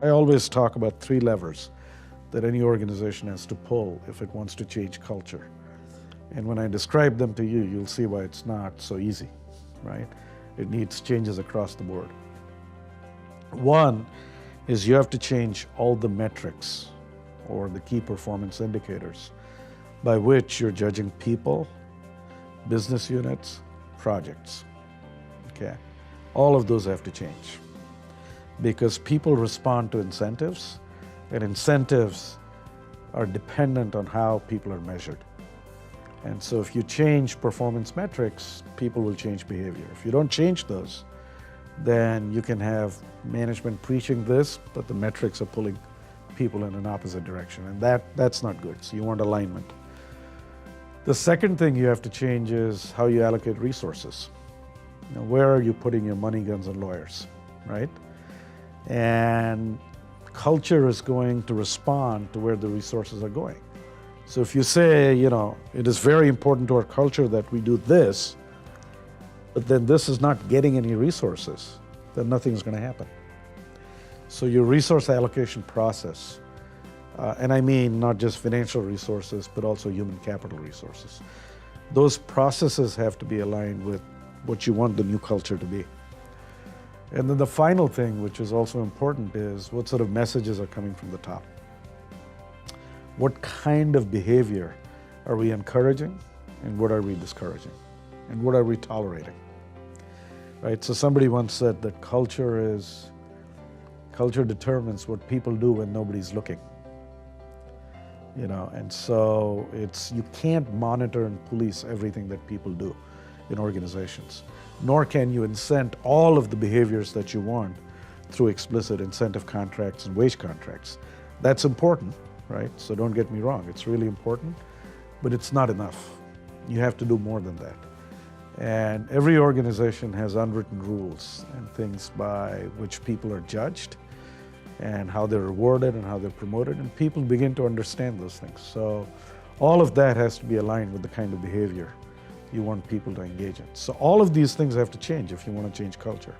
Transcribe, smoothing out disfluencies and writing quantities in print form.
I always talk about 3 levers that any organization has to pull if it wants to change culture. And when I describe them to you, you'll see why it's not so easy, right? It needs changes across the board. One is you have to change all the metrics or the key performance indicators by which you're judging people, business units, projects, okay? All of those have to change because people respond to incentives, and incentives are dependent on how people are measured. And so if you change performance metrics, people will change behavior. If you don't change those, then you can have management preaching this, but the metrics are pulling people in an opposite direction, and that's not good. So you want alignment. The second thing you have to change is how you allocate resources. You know, where are you putting your money, guns, and lawyers, right? And culture is going to respond to where the resources are going. So if you say, you know, it is very important to our culture that we do this, but then this is not getting any resources, then nothing's going to happen. So your resource allocation process, and I mean not just financial resources, but also human capital resources. Those processes have to be aligned with what you want the new culture to be. And then the final thing, which is also important, is what sort of messages are coming from the top. What kind of behavior are we encouraging, and what are we discouraging, and what are we tolerating, right? So somebody once said that culture determines what people do when nobody's looking, you know, and so you can't monitor and police everything that people do in organizations, nor can you incent all of the behaviors that you want through explicit incentive contracts and wage contracts. That's important, right? So don't get me wrong, it's really important, but it's not enough. You have to do more than that. And every organization has unwritten rules and things by which people are judged and how they're rewarded and how they're promoted, and people begin to understand those things. So all of that has to be aligned with the kind of behavior you want people to engage in. So all of these things have to change if you want to change culture.